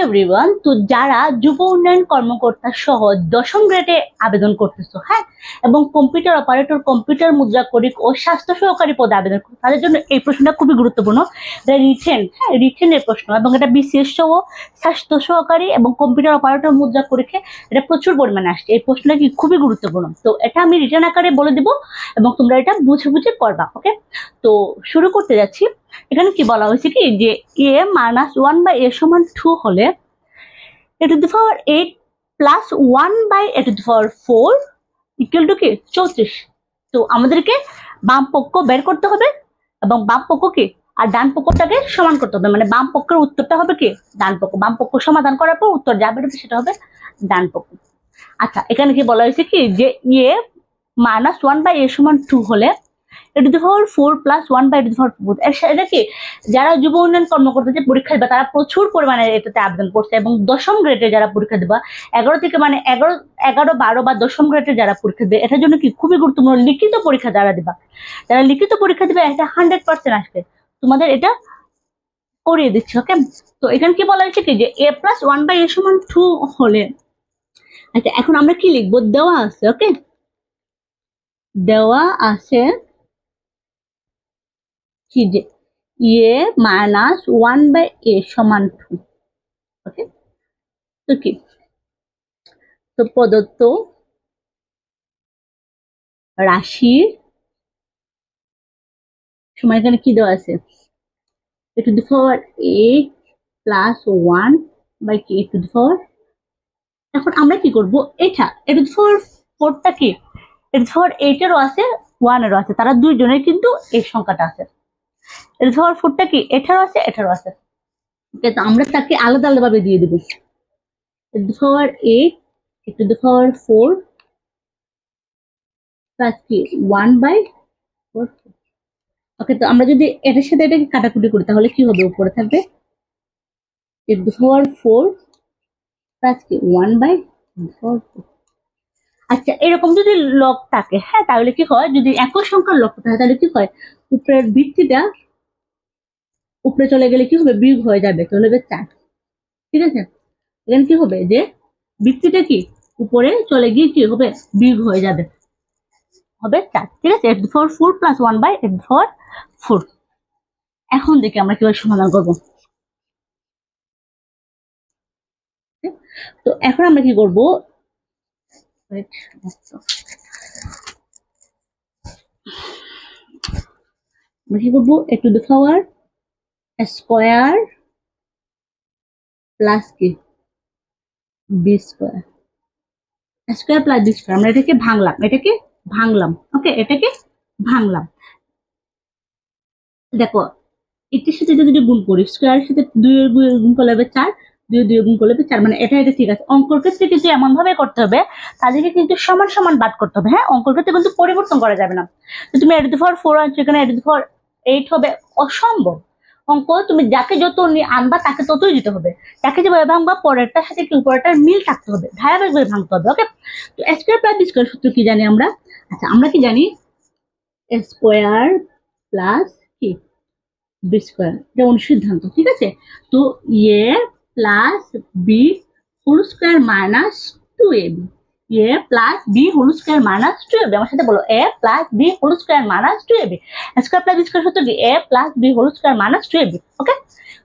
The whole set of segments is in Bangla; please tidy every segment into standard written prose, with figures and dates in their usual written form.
এভরিওয়ান, তো যারা যুব উন্নয়ন কর্মকর্তা সহ 10ম গ্রেডে আবেদন করতেছো, হ্যাঁ, এবং কম্পিউটার অপারেটর, কম্পিউটার মুদ্রাক্ষরিক ও স্বাস্থ্য সহকারী পদে আবেদন করো, তাদের জন্য এই প্রশ্নটা খুবই গুরুত্বপূর্ণ। এটা রিটেন, হ্যাঁ, রিটেনের প্রশ্ন, এবং এটা বিসিএস সহ স্বাস্থ্য সহকারী এবং কম্পিউটার অপারেটর মুদ্রাক্ষরিকে এটা প্রচুর পরিমাণে আসছে। এই প্রশ্নটা কি খুবই গুরুত্বপূর্ণ, তো এটা আমি রিটেন আকারে বলে দিব এবং তোমরা এটা বুঝে বুঝে করবা। ওকে, তো শুরু করতে যাচ্ছি। এখানে কি বলা হয়েছে কি যে a - 1/a = 2 হলে a⁴ plus 1/a⁴ equal to কি 34। তো আমাদেরকে বাম পক্ষ বের করতে হবে এবং বাম পক্ষ কি আর ডান পক্ষটাকে সমান করতে হবে, মানে বাম পক্ষের উত্তরটা হবে কি ডান পক্ষ, বাম পক্ষ সমাধান করার পর উত্তর যা বেরোবে সেটা হবে ডান পক্ষ। আচ্ছা, এখানে কি বলা হয়েছে কি যে a - 1/a = 2 হলে a⁴ প্লাস 1/a⁴। এটা কি যারা যুব উন্নয়ন কর্মকর্তা যে পরীক্ষা দেবে তারা প্রচুর পরিমাণে এটাতে আবেদন করছে, এবং 10ম গ্রেডে যারা পরীক্ষা দেবা 11 থেকে মানে 11, 12 বা 10ম গ্রেডে যারা পরীক্ষা দেবে এটার জন্য কি খুবই গুরুত্বপূর্ণ। লিখিত পরীক্ষা যারা দিবা, যারা লিখিত পরীক্ষা দিবে এটা 100% আসবে, তোমাদের এটা করিয়ে দিচ্ছে। ওকে, তো এখানে কি বলা হয়েছে কি যে a + 1/a = 2 হলে, আচ্ছা এখন আমরা কি লিখবো, দেওয়া আছে, ওকে, দেওয়া আছে কি যে a - 1/a = 2। ওকে, তো কি, তো প্রদত্ত রাশির সময় এখানে কি দেওয়া আছে a⁴ প্লাস 1/a⁴। এখন আমরা কি করব, এটা a⁴ কি a⁴ আছে 1 আছে, তারা দুইজনের কিন্তু এই সংখ্যাটা আছে। a⁴ কি 18 আছে, 18 আছে। তো আমরা তাকে আলাদা আলাদা ভাবে দিয়ে দেবো a⁴ a⁴ প্লাস কি 1/4। ওকে, তো আমরা যদি এটার সাথে এটাকে কাটাকুটি করি তাহলে কি হবে, উপরে থাকবে a⁴ প্লাস কি 1/4। আচ্ছা, এরকম যদি লব থাকে, হ্যাঁ, তাহলে কি হয়, যদি একই সংখ্যার লব থাকে তাহলে কি হয়, উপরের ভিত্তিটা উপরে চলে গেলে কি হবে, বিয়োগ হয়ে যাবে, তাহলে হবে 4। ঠিক আছে, এখানে কি হবে যে ভিত্তিটা কি উপরে চলে গিয়ে কি হবে, বিয়োগ হয়ে যাবে, হবে 4। ঠিক আছে, a⁴ প্লাস 1/a⁴। এখন দেখি আমরা কিভাবে সমাধান করব। তো এখন আমরা কি করব, আমরা কি করবো, a⁴² প্লাস কি b² স্কোয়ার প্লাস b²। আমরা এটাকে ভাঙলাম, ওকে, এটাকে ভাঙলাম। দেখো, এটির সাথে এটা যদি গুণ করি, স্কোয়ারের সাথে 2 এর গুণ করলে হবে 4, 2 এর গুণ করলে হবে 4, মানে এটা ঠিক আছে। অঙ্কর ক্ষেত্রে কিন্তু এমন ভাবে করতে হবে, তাদেরকে কিন্তু সমান সমান বাদ করতে হবে, হ্যাঁ, অঙ্কর ক্ষেত্রে কিন্তু পরিবর্তন করা যাবে না। তো তুমি a⁴ আনছো, এখানে a⁴ হবে, অসম্ভব। অঙ্ক তুমি যাকে যত আনবা তাকে ততই দিতে হবে, তাকে যেভাবে ভাঙবা পরেরটার সাথে কি উপরেরটার মিল থাকতে হবে, ধারাবাহিকভাবে ভাঙতে হবে। ওকে, তো স্কোয়ার প্লাস বি স্কোয়ার সূত্র কি জানি আমরা, আচ্ছা আমরা কি জানি, স্কোয়ার প্লাস কি b², এটা অনুসিদ্ধান্ত। ঠিক আছে, তো a plus b whole square minus 2ab, a plus b whole square minus 2ab। আমার সাথে বলো, a plus b whole square minus 2ab। Square plus b square সূত্র কি a plus b whole square minus 2ab। Okay,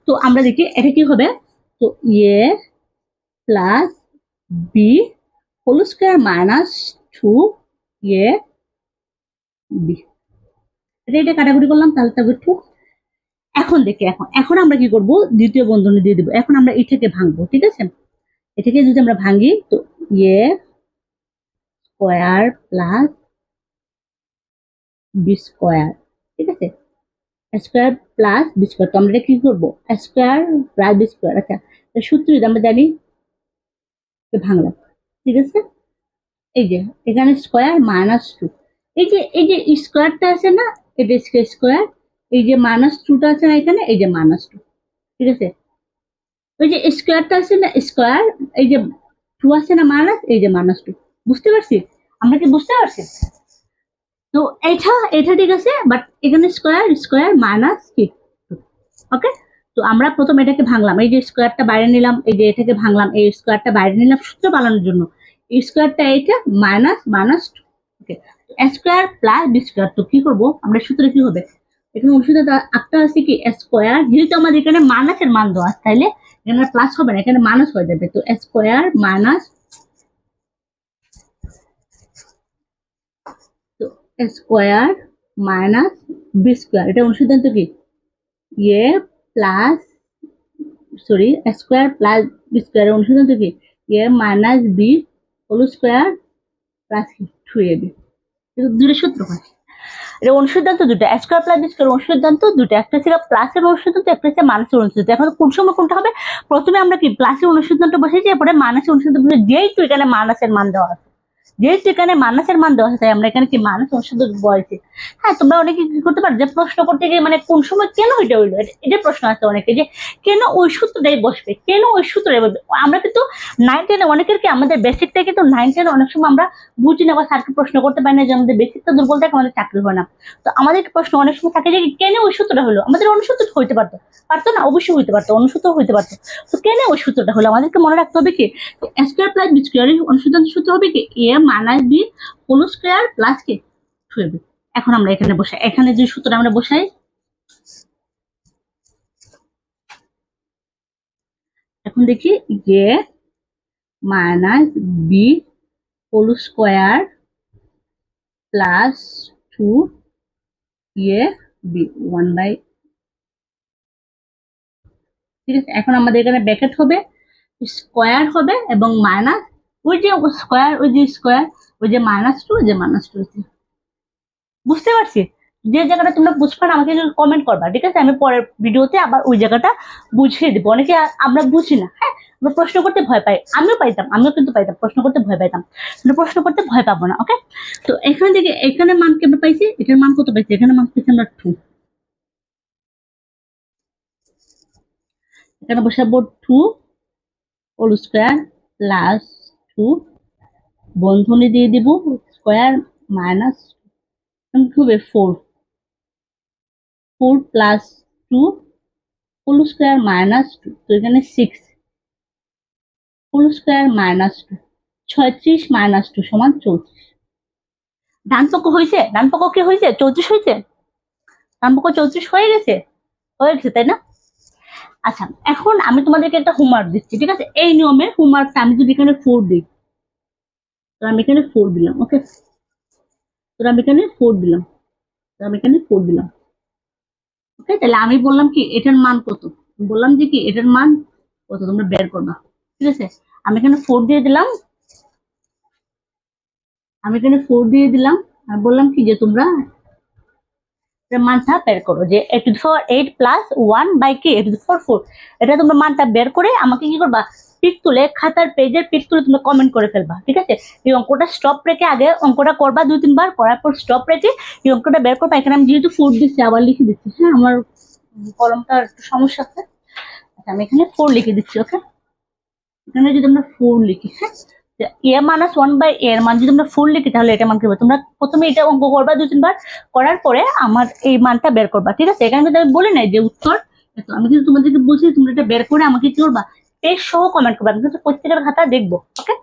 তো আমরা দেখি এটা কি হবে, তো a plus b whole square minus 2ab, এটা কাটাকুটি করলাম, তাহলে তবে 2। এখন দেখি, এখন আমরা কি করব, দ্বিতীয় বন্ধনী দিয়ে দেবো। এখন আমরা এটাকে ভাঙবো। ঠিক আছে, এটাকে যদি আমরা ভাঙি, তো a² প্লাস b²। ঠিক আছে, স্কোয়ার প্লাস b², তো আমরা কি করবো, স্কোয়ার প্লাস b²। আচ্ছা, সূত্র যদি আমরা জানি, ভাঙলাম। ঠিক আছে, এই যে এখানে স্কোয়ার মাইনাস 2, এই যে স্কোয়ারটা আছে না, এটা স্কোয়ার, এই যে -2টা আছে না এখানে, এই যে -2। ঠিক আছে, ওই যে স্কোয়ারটা আছে না, স্কোয়ার, এই যে 2 আছে না মাইনাস, এই যে -2। বুঝতে পারছি, আমরা কি বুঝতে পারছি? তো এটা ঠিক আছে, বাট এখানে স্কোয়ার মাইনাস কি, ওকে, তো আমরা প্রথম এটাকে ভাঙলাম, এই যে স্কোয়ারটা বাইরে নিলাম, এই যে এটাকে ভাঙলাম, এই স্কোয়ারটা বাইরে নিলাম সূত্র বানানোর জন্য। এই স্কোয়ারটা এইটা minus minus okay, square plus b square. তো কি করবো আমরা, সূত্রে কি হবে, এখানে অনুষ্ঠিত একটা আছে কি স্কোয়ার, যেহেতু আমাদের এখানে মাইনাসের মান দেওয়া আছে, তাইলে এখানে প্লাস হবে না, এখানে মাইনাস হয়ে যাবে। তো স্কোয়ার মাইনাস, তো স্কোয়ার মাইনাস বি স্কোয়ার, এটা অনুসিদ্ধান্ত কি a plus sorry square plus b square, অনুসিদ্ধান্ত কি a minus b whole square plus কি 2ab। দুটো সূত্র হয়, এটা অনুসিদ্ধান্ত দুটো, স্কোয়ার প্লাস বি স্কোয়ার অনুসিদ্ধান্ত দুটো, একটা ছিল প্লাসের অনুসিদ্ধান্ত, একটা হচ্ছে মাইনাসের অনুসিদ্ধান্ত। এখন কোন সময় কোনটা হবে, প্রথমে আমরা কি প্লাসের অনুসিদ্ধান্ত বসেছি, এরপরে মাইনাসের অনুসিদ্ধান্ত বসে, যেহেতু এখানে মাইনাসের মান দেওয়া আছে, যেহেতু এখানে মাইনাসের মান দেওয়া আছে, তাই আমরা এখানে কি মাইনাস অনুসিদ্ধান্ত বলেছি। হ্যাঁ, তোমরা অনেকে কি করতে পারো, যে প্রশ্ন করতে গিয়ে মানে কোন সময় কেন এটা হইলো, এটা প্রশ্ন আছে অনেকে, যে কেন ওই সূত্রটাই বসবে, কেন ওই সূত্রটাই বসবে। আমরা কিন্তু 9-10 অনেকের কি আমাদের বেসিকটা কিন্তু 9-10 অনেক সময় আমরা বুঝি না বা স্যারকে প্রশ্ন করতে পারি না, যে আমাদের বেসিকটা দুর্বল থাকে, আমাদের চাকরি হয় না। তো আমাদের প্রশ্ন অনেক সময় থাকে যে কেন ওই সূত্রটা হলো, আমাদের অনুসূত্র হইতে পারতো, পারতো না, অবশ্যই হইতে পারতো, অনুসূত্র হইতে পারতো। তো কেন ওই সূত্রটা হলো, আমাদেরকে মনে রাখতে হবে কি স্কোয়ার প্লাস বি স্কোয়ার অনুসিদ্ধান্ত সূত্র হবে কি a minus b whole square plus কি 2ab। এখন আমরা এখানে বসাই, এখানে যে সূত্রটা আমরা বসাই, এখন দেখি a minus b whole square plus 2ab 1/, ঠিক আছে। এখন আমাদের এখানে ব্র্যাকেট হবে, স্কোয়ার হবে এবং মাইনাস ওই যে স্কোয়ার, ওই যে স্কোয়ার, ওই যে -2, ওই যে -2 বুঝতে পারছি। যে জায়গাটা তোমরা বুঝবে না আমাকে কমেন্ট করবা, ঠিক আছে, আমি পরের ভিডিওতে আবার ওই জায়গাটা বুঝিয়ে দেবো। অনেকে আমরা বুঝি না, হ্যাঁ, আমরা প্রশ্ন করতে ভয় পাই, আমিও পাইতাম, আমিও কিন্তু পাইতাম, প্রশ্ন করতে ভয় পাইতাম, প্রশ্ন করতে ভয় পাবো না। ওকে, তো এখান থেকে এখানে মান কেমন পাইছি, এটার মান কত পাইছি, এখানে মান পাইছি আমরা 2, এখানে বসাবো 2 হোল স্কোয়ার প্লাস 2 বন্ধনী দিয়ে দিব স্কোয়ার মাইনাস হবে 4 প্লাস 2 হোল স্কোয়ার মাইনাস 2, তো এখানে 6 হোল স্কোয়ার মাইনাস 2, 36 মাইনাস 2 সমান 34। ডান পক্ষ হয়েছে, ডান পক্ষ কি হয়েছে 34 হয়েছে, ডান পক্ষ 34 হয়ে গেছে, তাই না। আচ্ছা, এখন আমি তোমাদেরকে একটা হোমওয়ার্ক দিচ্ছি, ঠিক আছে, এই নিয়মের হোমওয়ার্কটা আমি যদি এখানে 4 দিই, তো আমি এখানে 4 দিলাম, ওকে, তো আমি এখানে 4 দিলাম, তো আমি এখানে 4 দিলাম, ওকে। তাহলে আমি বললাম কি এটার মান কত, বললাম যে কি এটার মান কত তোমরা বের করবা, ঠিক আছে। আমি এখানে 4 দিয়ে দিলাম, আমি এখানে 4 দিয়ে দিলাম, আর বললাম কি যে তোমরা মানটা বের করো, যে a to the power 8 plus 1 by কি a to the power 4, এটা তোমরা মানটা বের করে আমাকে কি করবা, পিক তুলে খাতার পেজের পিক তুলে তোমরা কমেন্ট করে ফেলবা, ঠিক আছে। এই অঙ্কটা স্টপ রেখে আগে অঙ্কটা করবা 2-3 বার, করার পর স্টপ রেখে এই অঙ্কটা বের করবা। এখানে আমি যেহেতু 4 দিচ্ছি আবার লিখে দিচ্ছি, হ্যাঁ, আমার কলমটার একটু সমস্যা আছে। আচ্ছা, আমি এখানে 4 লিখে দিচ্ছি, ওকে। এখানে যদি আমরা 4 লিখি, হ্যাঁ, a মাইনাস 1 বাই এর মান যদি আমরা 4 লিখি, তাহলে এটা মান কি হবে, তোমরা প্রথমে এটা অঙ্ক করবা 2-3 বার, করার পরে আমার এই মানটা বের করবা, ঠিক আছে। এখানে কিন্তু আমি বলি নাই যে উত্তর, আমি কিন্তু তোমাদেরকে বলছি তোমরা এটা বের করে আমাকে কি করবা, পেজ সহ কমেন্ট করবা, আমি কিন্তু প্রত্যেকের খাতা দেখবো, ওকে।